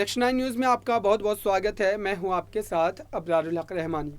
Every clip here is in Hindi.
नेक्स्ट 9 न्यूज़ में आपका बहुत बहुत स्वागत है। मैं हूं आपके साथ अबरारुल हक रहमानी।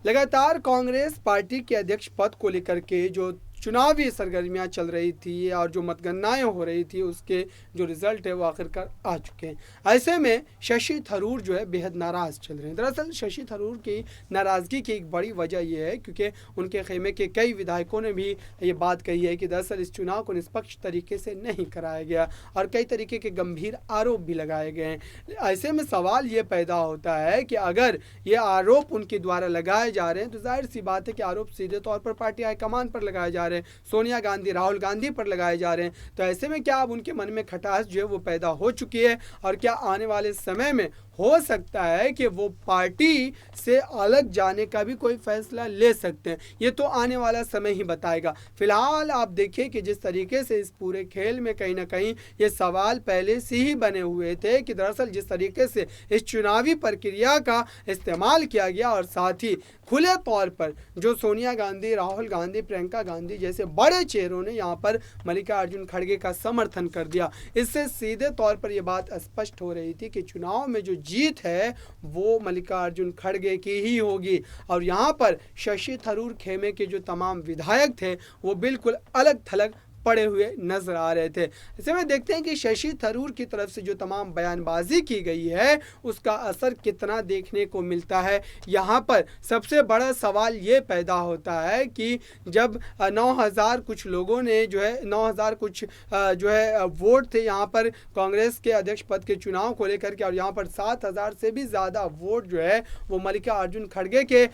लगातार कांग्रेस पार्टी के अध्यक्ष पद को लेकर के जो चुनावी सरगर्मियां चल रही थी और जो मतगणनाएं हो रही थी उसके जो रिजल्ट है वो आखिरकार आ चुके हैं। ऐसे में शशि थरूर जो है बेहद नाराज़ चल रहे हैं। दरअसल शशि थरूर की नाराज़गी की एक बड़ी वजह ये है क्योंकि उनके खेमे के कई विधायकों ने भी ये बात कही है कि दरअसल इस चुनाव को निष्पक्ष तरीके से नहीं कराया गया और कई तरीके के गंभीर आरोप भी लगाए गए हैं। ऐसे में सवाल ये पैदा होता है कि अगर ये आरोप उनके द्वारा लगाए जा रहे हैं तो जाहिर सी बात है कि आरोप सीधे तौर पर पार्टी हाईकमान पर लगाए जा रहे हैं, सोनिया गांधी, राहुल गांधी पर लगाए जा रहे हैं। तो ऐसे में क्या अब उनके मन में खटास जो है वो पैदा हो चुकी है और क्या आने वाले समय में हो सकता है कि वो पार्टी से अलग जाने का भी कोई फैसला ले सकते हैं? ये तो आने वाला समय ही बताएगा। फिलहाल आप देखिए कि जिस तरीके से इस पूरे खेल में कहीं ना कहीं ये सवाल पहले से ही बने हुए थे कि दरअसल जिस तरीके से इस चुनावी प्रक्रिया का इस्तेमाल किया गया और साथ ही खुले तौर पर जो सोनिया गांधी, राहुल गांधी, प्रियंका गांधी जैसे बड़े चेहरों ने यहाँ पर मल्लिकार्जुन खड़गे का समर्थन कर दिया, इससे सीधे तौर पर यह बात स्पष्ट हो रही थी कि चुनाव में जो जीत है वो मल्लिकार्जुन खड़गे की ही होगी। और यहाँ पर शशि थरूर खेमे के जो तमाम विधायक थे वो बिल्कुल अलग थलग पड़े हुए नजर आ रहे थे। ऐसे में देखते हैं कि शशि थरूर की तरफ से जो तमाम बयानबाजी की गई है उसका असर कितना देखने को मिलता है। यहाँ पर सबसे बड़ा सवाल ये पैदा होता है कि जब 9000 कुछ लोगों ने जो है 9000 कुछ जो है वोट थे यहाँ पर कांग्रेस के अध्यक्ष पद के चुनाव को लेकर के, और यहाँ पर 7000 से भी ज़्यादा वोट जो है वो मल्लिकार्जुन खड़गे के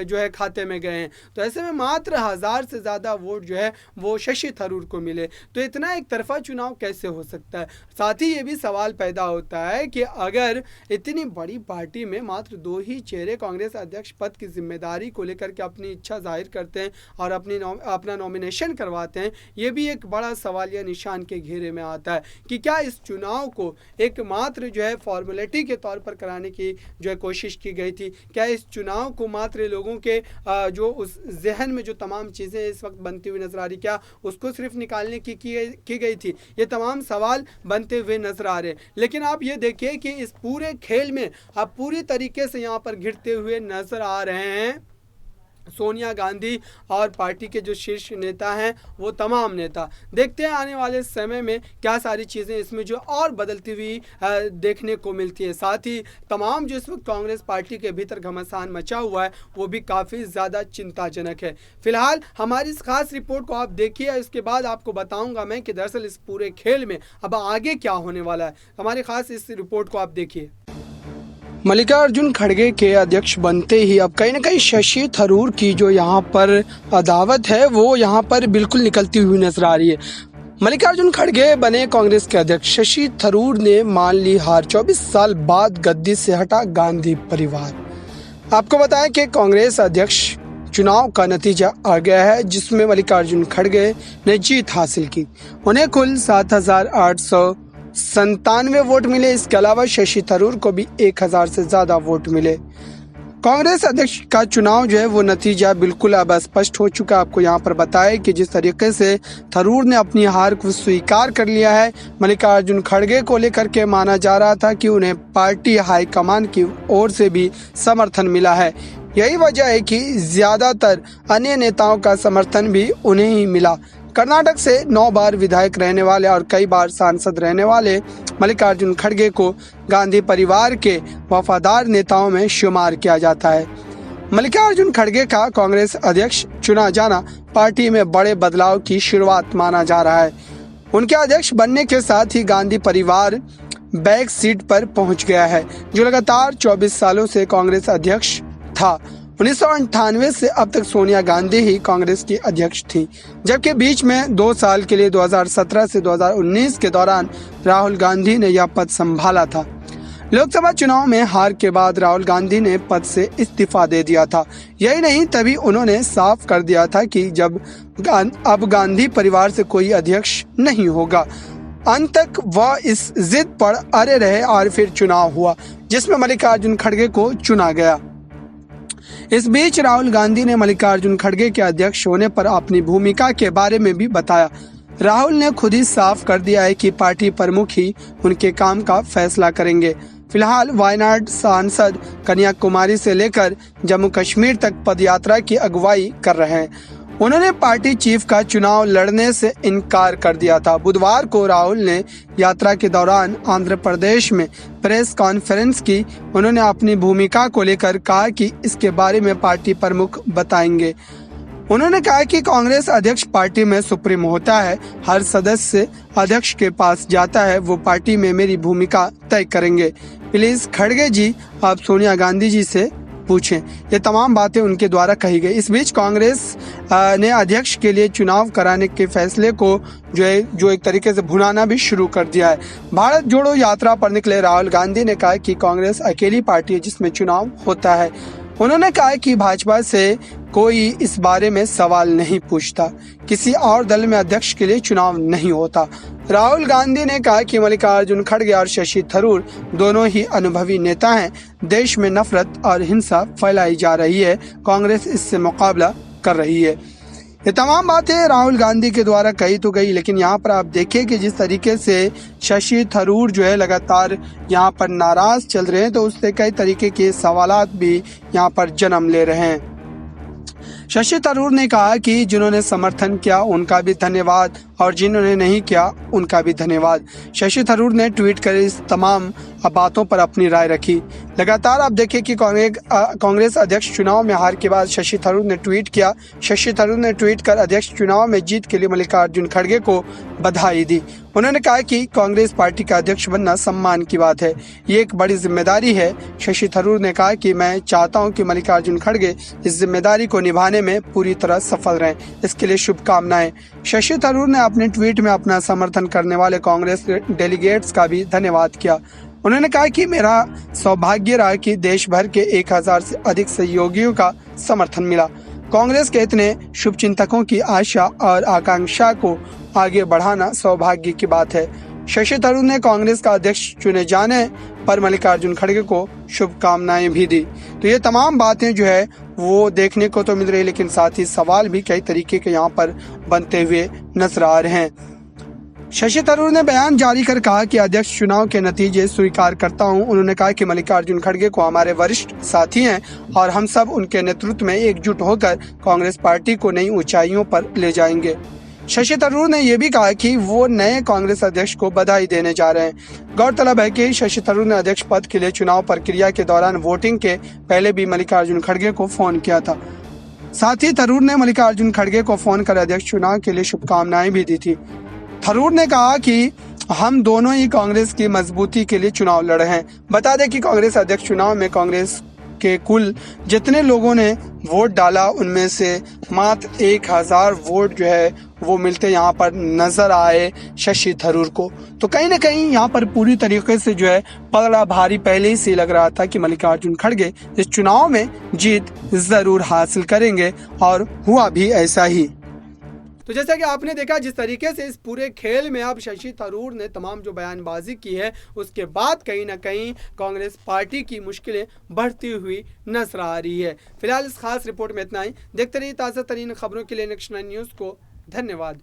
जो है खाते में गए हैं। तो ऐसे में मात्र 1000 से ज़्यादा वोट जो है वो शशि थरूर को मिले, तो इतना एक तरफा चुनाव कैसे हो सकता है? साथ ही ये भी सवाल पैदा होता है कि अगर इतनी बड़ी पार्टी में मात्र 2 ही चेहरे कांग्रेस अध्यक्ष पद की जिम्मेदारी को लेकर के अपनी इच्छा जाहिर करते हैं और अपना नॉमिनेशन करवाते हैं, ये भी एक बड़ा सवालिया निशान के घेरे में आता है कि क्या इस चुनाव को एक मात्र जो है फॉर्मेलिटी के तौर पर कराने की जो है कोशिश की गई थी? क्या इस चुनाव को मात्र लोगों के जो उस जहन में जो तमाम चीज़ें इस वक्त बनती हुई नजर आ रही, क्या उसको सिर्फ निकालने की गई थी? ये तमाम सवाल बनते हुए नजर आ रहे हैं। लेकिन आप ये देखिए कि इस पूरे खेल में आप पूरी तरीके से यहाँ पर घिरते हुए नजर आ रहे हैं सोनिया गांधी और पार्टी के जो शीर्ष नेता हैं वो तमाम नेता। देखते हैं आने वाले समय में क्या सारी चीज़ें इसमें जो और बदलती हुई देखने को मिलती है। साथ ही तमाम जो इस वक्त कांग्रेस पार्टी के भीतर घमासान मचा हुआ है वो भी काफ़ी ज़्यादा चिंताजनक है। फिलहाल हमारी इस खास रिपोर्ट को आप देखिए, इसके बाद आपको बताऊँगा मैं कि दरअसल इस पूरे खेल में अब आगे क्या होने वाला है। हमारी खास इस रिपोर्ट को आप देखिए। मल्लिकार्जुन खड़गे के अध्यक्ष बनते ही अब कहीं ना कहीं शशि थरूर की जो यहाँ पर अदावत है वो यहाँ पर बिल्कुल निकलती हुई नजर आ रही है। मल्लिकार्जुन खड़गे बने कांग्रेस के अध्यक्ष। शशि थरूर ने मान ली हार, 24 साल बाद गद्दी से हटा गांधी परिवार। आपको बताएं कि कांग्रेस अध्यक्ष चुनाव का नतीजा आ गया है जिसमें मल्लिकार्जुन खड़गे ने जीत हासिल की। उन्हें कुल 7897 वोट मिले। इसके अलावा शशि थरूर को भी 1000 से ज्यादा वोट मिले। कांग्रेस अध्यक्ष का चुनाव जो है वो नतीजा बिल्कुल अब स्पष्ट हो चुका। आपको यहाँ पर बताया कि जिस तरीके से थरूर ने अपनी हार को स्वीकार कर लिया है, मल्लिकार्जुन खड़गे को लेकर के माना जा रहा था कि उन्हें पार्टी हाईकमान की ओर से भी समर्थन मिला है। यही वजह है कि ज्यादातर अन्य नेताओं का समर्थन भी उन्हें ही मिला। कर्नाटक से 9 बार विधायक रहने वाले और कई बार सांसद रहने वाले मल्लिकार्जुन खड़गे को गांधी परिवार के वफादार नेताओं में शुमार किया जाता है। मल्लिकार्जुन खड़गे का कांग्रेस अध्यक्ष चुना जाना पार्टी में बड़े बदलाव की शुरुआत माना जा रहा है। उनके अध्यक्ष बनने के साथ ही गांधी परिवार बैक सीट पर पहुंच गया है, जो लगातार 24 सालों से कांग्रेस अध्यक्ष था। 1998 से अब तक सोनिया गांधी ही कांग्रेस की अध्यक्ष थी, जबकि बीच में 2 साल के लिए 2017 से 2019 के दौरान राहुल गांधी ने यह पद संभाला था। लोकसभा चुनाव में हार के बाद राहुल गांधी ने पद से इस्तीफा दे दिया था। यही नहीं, तभी उन्होंने साफ कर दिया था कि अब गांधी परिवार से कोई अध्यक्ष नहीं होगा। अंत तक वह इस जिद पर अड़े रहे और फिर चुनाव हुआ जिसमें मल्लिकार्जुन खड़गे को चुना गया। इस बीच राहुल गांधी ने मल्लिकार्जुन खड़गे के अध्यक्ष होने पर अपनी भूमिका के बारे में भी बताया। राहुल ने खुद ही साफ कर दिया है कि पार्टी प्रमुख ही उनके काम का फैसला करेंगे। फिलहाल वायनाड सांसद कन्याकुमारी से लेकर जम्मू कश्मीर तक पदयात्रा की अगुवाई कर रहे हैं। उन्होंने पार्टी चीफ का चुनाव लड़ने से इनकार कर दिया था। बुधवार को राहुल ने यात्रा के दौरान आंध्र प्रदेश में प्रेस कॉन्फ्रेंस की। उन्होंने अपनी भूमिका को लेकर कहा कि इसके बारे में पार्टी प्रमुख बताएंगे। उन्होंने कहा कि कांग्रेस अध्यक्ष पार्टी में सुप्रीम होता है, हर सदस्य अध्यक्ष के पास जाता है, वो पार्टी में मेरी भूमिका तय करेंगे। प्लीज खड़गे जी आप सोनिया गांधी जी से पूछें। ये तमाम बातें उनके द्वारा कही गई। इस बीच कांग्रेस ने अध्यक्ष के लिए चुनाव कराने के फैसले को जो एक तरीके से भुनाना भी शुरू कर दिया है। भारत जोड़ो यात्रा पर निकले राहुल गांधी ने कहा कि कांग्रेस अकेली पार्टी है जिसमें चुनाव होता है। उन्होंने कहा कि भाजपा से कोई इस बारे में सवाल नहीं पूछता, किसी और दल में अध्यक्ष के लिए चुनाव नहीं होता। राहुल गांधी ने कहा कि मल्लिकार्जुन खड़गे और शशि थरूर दोनों ही अनुभवी नेता हैं। देश में नफरत और हिंसा फैलाई जा रही है, कांग्रेस इससे मुकाबला कर रही है। ये तमाम बातें राहुल गांधी के द्वारा कही तो गई, लेकिन यहाँ पर आप देखिए कि जिस तरीके से शशि थरूर जो है लगातार यहाँ पर नाराज चल रहे हैं, तो उससे कई तरीके के सवालात भी यहाँ पर जन्म ले रहे हैं। शशि थरूर ने कहा कि जिन्होंने समर्थन किया उनका भी धन्यवाद और जिन्होंने नहीं किया उनका भी धन्यवाद। शशि थरूर ने ट्वीट कर इस तमाम बातों पर अपनी राय रखी। लगातार आप देखिए कि कांग्रेस अध्यक्ष चुनाव में हार के बाद शशि थरूर ने ट्वीट किया। शशि थरूर ने ट्वीट कर अध्यक्ष चुनाव में जीत के लिए मल्लिकार्जुन खड़गे को बधाई दी। उन्होंने कहा कि कांग्रेस पार्टी का अध्यक्ष बनना सम्मान की बात है, ये एक बड़ी जिम्मेदारी है। शशि थरूर ने कहा कि मैं चाहता हूं कि मल्लिकार्जुन खड़गे इस जिम्मेदारी को निभाने में पूरी तरह सफल रहें, इसके लिए शुभकामनाएं। शशि थरूर ने अपने ट्वीट में अपना समर्थन करने वाले कांग्रेस डेलीगेट्स का भी धन्यवाद किया। उन्होंने कहा कि मेरा सौभाग्य रहा कि देश भर के 1000 से अधिक सहयोगियों का समर्थन मिला। कांग्रेस के इतने शुभचिंतकों की आशा और आकांक्षा को आगे बढ़ाना सौभाग्य की बात है। शशि थरूर ने कांग्रेस का अध्यक्ष चुने जाने पर मल्लिकार्जुन खड़गे को शुभकामनाएं भी दी। तो ये तमाम बातें जो है वो देखने को तो मिल रही है, लेकिन साथ ही सवाल भी कई तरीके के यहाँ पर बनते हुए नजर आ रहे हैं। शशि थरूर ने बयान जारी कर कहा कि अध्यक्ष चुनाव के नतीजे स्वीकार करता हूं। उन्होंने कहा कि मल्लिकार्जुन खड़गे को हमारे वरिष्ठ साथी हैं और हम सब उनके नेतृत्व में एकजुट होकर कांग्रेस पार्टी को नई ऊंचाइयों पर ले जाएंगे। शशि थरूर ने यह भी कहा कि वो नए कांग्रेस अध्यक्ष को बधाई देने जा रहे हैं। गौरतलब है कि शशि थरूर ने अध्यक्ष पद के लिए चुनाव प्रक्रिया के दौरान वोटिंग के पहले भी मल्लिकार्जुन खड़गे को फोन किया था। साथ ही थरूर ने मल्लिकार्जुन खड़गे को फोन कर अध्यक्ष चुनाव के लिए शुभकामनाएं भी दी थी। थरूर ने कहा कि हम दोनों ही कांग्रेस की मजबूती के लिए चुनाव लड़े हैं। बता दें कि कांग्रेस अध्यक्ष चुनाव में कांग्रेस के कुल जितने लोगों ने वोट डाला उनमें से मात्र 1000 वोट जो है वो मिलते यहाँ पर नजर आए शशि थरूर को। तो कहीं ना कहीं यहाँ पर पूरी तरीके से जो है पलड़ा भारी पहले ही से लग रहा था कि मल्लिकार्जुन खड़गे इस चुनाव में जीत जरूर हासिल करेंगे और हुआ भी ऐसा ही। तो जैसा कि आपने देखा जिस तरीके से इस पूरे खेल में अब शशि थरूर ने तमाम जो बयानबाजी की है उसके बाद कहीं ना कहीं कांग्रेस पार्टी की मुश्किलें बढ़ती हुई नजर आ रही है। फिलहाल इस खास रिपोर्ट में इतना ही। देखते रहिए ताज़ा तरीन खबरों के लिए नेक्स्ट 9 न्यूज़ को। धन्यवाद।